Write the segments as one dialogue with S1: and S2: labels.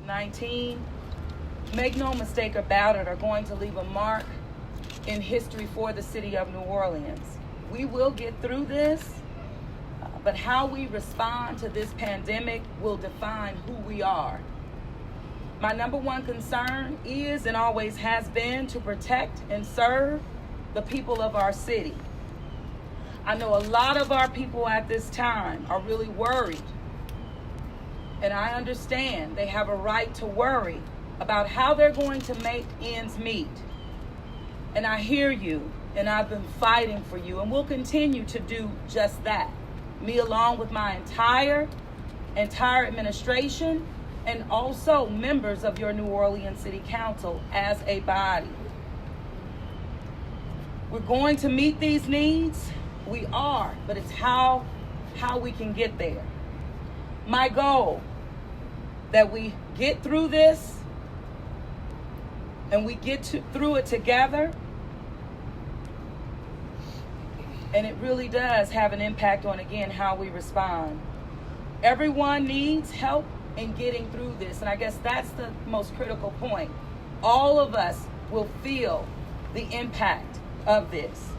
S1: COVID-19, make no mistake about it, are going to leave a mark in history for the city of New Orleans. We will get through this, but how we respond to this pandemic will define who we are. My number one concern is and always has been to protect and serve the people of our city. I know a lot of our people at this time are really worried, and I understand they have a right to worry about how they're going to make ends meet. And I hear you, and I've been fighting for you, and will continue to do just that. Me along with my entire administration, and also members of your New Orleans City Council as a body. We're going to meet these needs. We are, but it's how we can get there. My goal, that we get through this and we get through it together. And it really does have an impact on, again, how we respond. Everyone needs help in getting through this. And I guess that's the most critical point. All of us will feel the impact of this.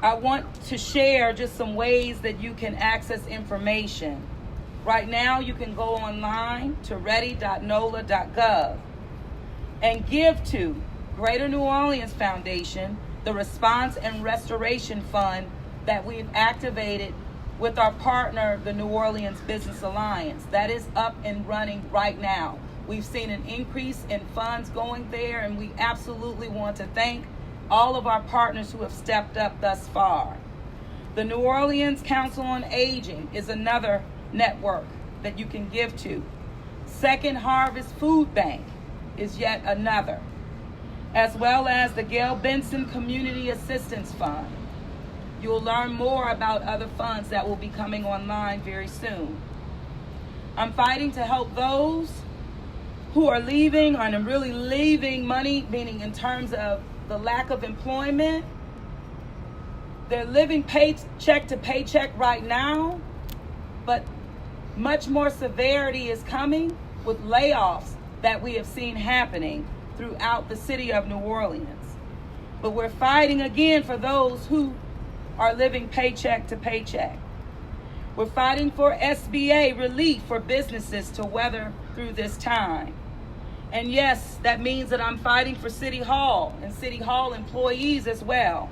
S1: I want to share just some ways that you can access information. Right now, you can go online to ready.nola.gov and give to Greater New Orleans Foundation, the Response and Restoration Fund that we've activated with our partner, the New Orleans Business Alliance. That is up and running right now. We've seen an increase in funds going there, and we absolutely want to thank all of our partners who have stepped up thus far. The New Orleans Council on Aging is another network that you can give to. Second Harvest Food Bank is yet another, as well as the Gail Benson Community Assistance Fund. You'll learn more about other funds that will be coming online very soon. I'm fighting to help those who are leaving, and really leaving money, meaning in terms of the lack of employment. They're living paycheck to paycheck right now, but much more severity is coming with layoffs that we have seen happening throughout the city of New Orleans. But we're fighting again for those who are living paycheck to paycheck. We're fighting for SBA relief for businesses to weather through this time. And yes, that means that I'm fighting for City Hall and City Hall employees as well.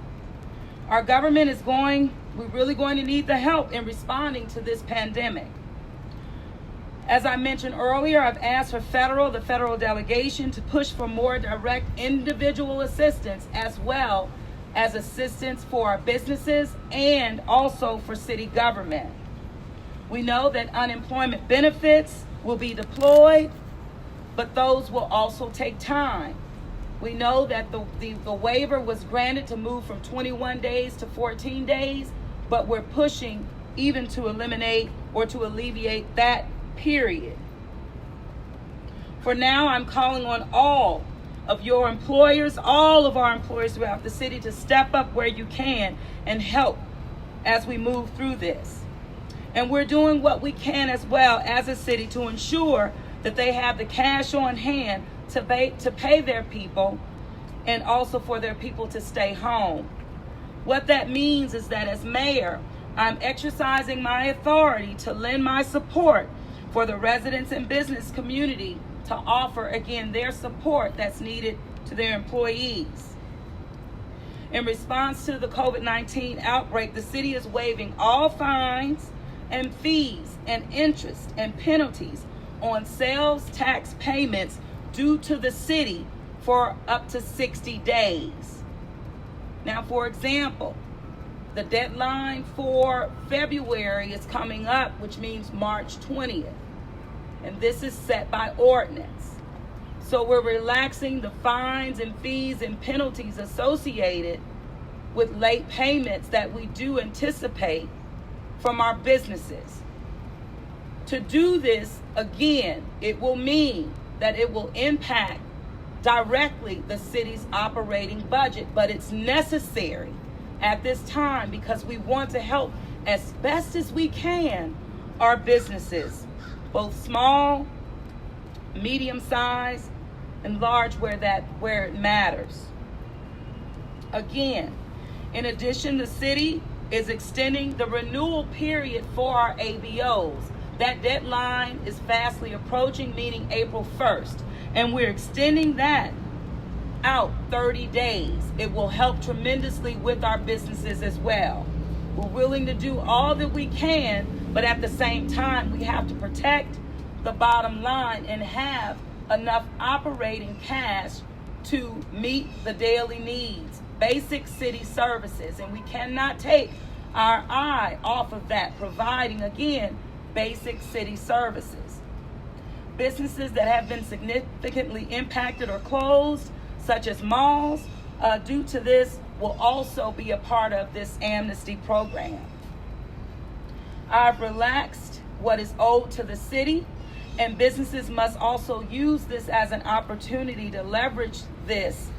S1: Our government we're really going to need the help in responding to this pandemic. As I mentioned earlier, I've asked for the federal delegation to push for more direct individual assistance, as well as assistance for our businesses and also for city government. We know that unemployment benefits will be deployed, but those will also take time. We know that the waiver was granted to move from 21 days to 14 days, but we're pushing even to eliminate or to alleviate that period. For now, I'm calling on all of your employers, all of our employers throughout the city, to step up where you can and help as we move through this. And we're doing what we can as well as a city to ensure that they have the cash on hand to pay their people, and also for their people to stay home. What that means is that as mayor, I'm exercising my authority to lend my support for the residents and business community to offer, again, their support that's needed to their employees. In response to the COVID-19 outbreak, the city is waiving all fines and fees and interest and penalties on sales tax payments due to the city for up to 60 days. Now, for example, the deadline for February is coming up, which means March 20th. And this is set by ordinance. So we're relaxing the fines and fees and penalties associated with late payments that we do anticipate from our businesses. To do this, again, it will mean that it will impact directly the city's operating budget, but it's necessary at this time because we want to help as best as we can our businesses both small, medium size, and large where it matters. Again, in addition, the city is extending the renewal period for our ABOs. That deadline is fastly approaching, meaning April 1st, and we're extending that out 30 days. It will help tremendously with our businesses as well. We're willing to do all that we can, but at the same time, we have to protect the bottom line and have enough operating cash to meet the daily needs, basic city services, and we cannot take our eye off of that, providing, again, basic city services. Businesses that have been significantly impacted or closed, such as malls, due to this, will also be a part of this amnesty program. I've relaxed what is owed to the city, and businesses must also use this as an opportunity to leverage this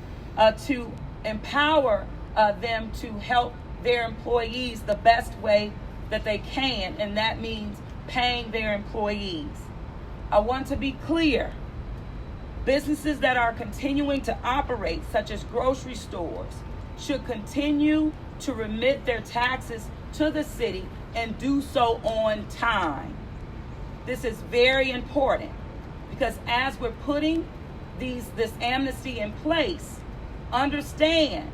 S1: to empower them to help their employees the best way that they can, and that means paying their employees. I want to be clear. Businesses that are continuing to operate, such as grocery stores, should continue to remit their taxes to the city and do so on time. This is very important because as we're putting this amnesty in place, understand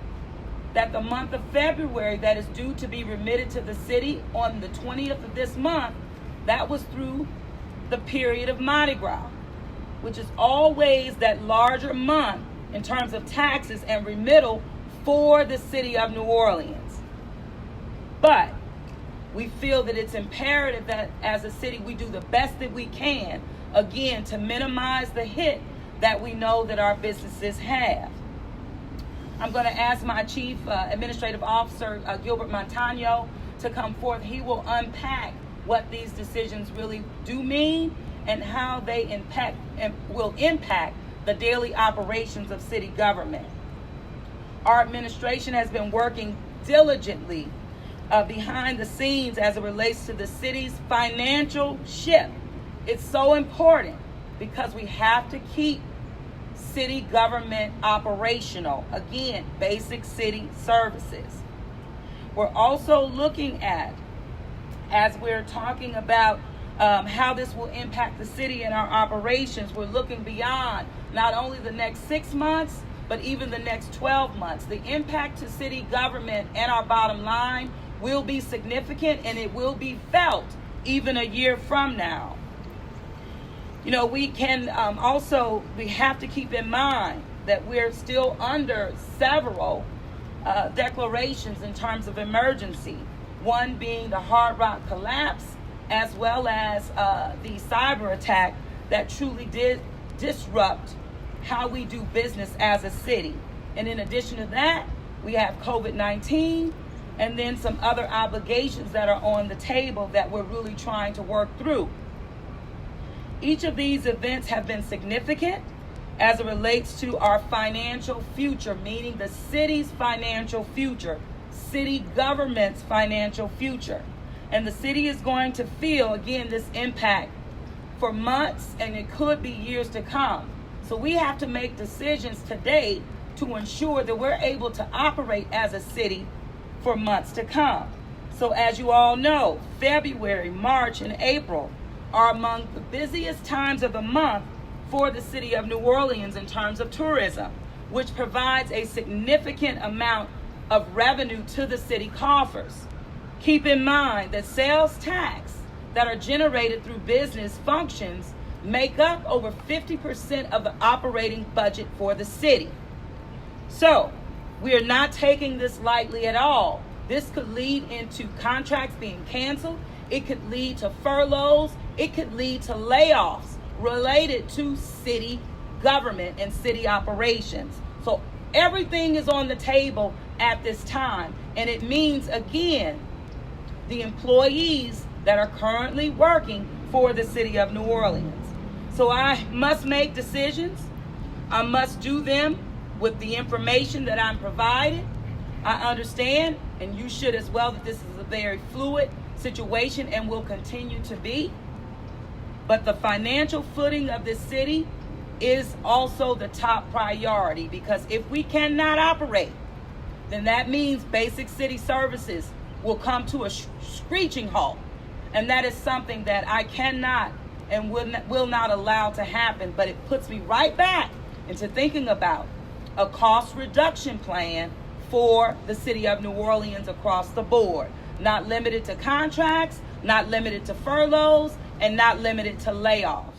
S1: that the month of February that is due to be remitted to the city on the 20th of this month, that was through the period of Mardi Gras, which is always that larger month in terms of taxes and remittal for the city of New Orleans. But we feel that it's imperative that as a city we do the best that we can, again, to minimize the hit that we know that our businesses have. I'm going to ask my Chief Administrative Officer, Gilbert Montano, to come forth. He will unpack what these decisions really do mean and how they will impact the daily operations of city government. Our administration has been working diligently behind the scenes as it relates to the city's financial ship. It's so important because we have to keep city government operational. Again, basic city services. We're also looking at, as we're talking about how this will impact the city and our operations, we're looking beyond not only the next 6 months, but even the next 12 months. The impact to city government and our bottom line will be significant, and it will be felt even a year from now. You know, we have to keep in mind that we're still under several declarations in terms of emergency. One being the Hard Rock collapse, as well as the cyber attack that truly did disrupt how we do business as a city. And in addition to that, we have COVID-19 and then some other obligations that are on the table that we're really trying to work through. Each of these events have been significant as it relates to our financial future, meaning the city's financial future, city government's financial future. And the city is going to feel, again, this impact for months, and it could be years to come. So we have to make decisions today to ensure that we're able to operate as a city for months to come. So as you all know, February, March, and April are among the busiest times of the month for the city of New Orleans in terms of tourism, which provides a significant amount of revenue to the city coffers. Keep in mind that sales tax that are generated through business functions make up over 50% of the operating budget for the city. So we are not taking this lightly at all. This could lead into contracts being canceled. It could lead to furloughs. It could lead to layoffs related to city government and city operations. So everything is on the table at this time. And it means, again, the employees that are currently working for the city of New Orleans. So I must make decisions. I must do them with the information that I'm provided. I understand, and you should as well, that this is a very fluid situation and will continue to be. But the financial footing of this city is also the top priority, because if we cannot operate, then that means basic city services will come to a screeching halt. And that is something that I cannot and will not allow to happen. But it puts me right back into thinking about a cost reduction plan for the city of New Orleans across the board, not limited to contracts, not limited to furloughs, and not limited to layoffs.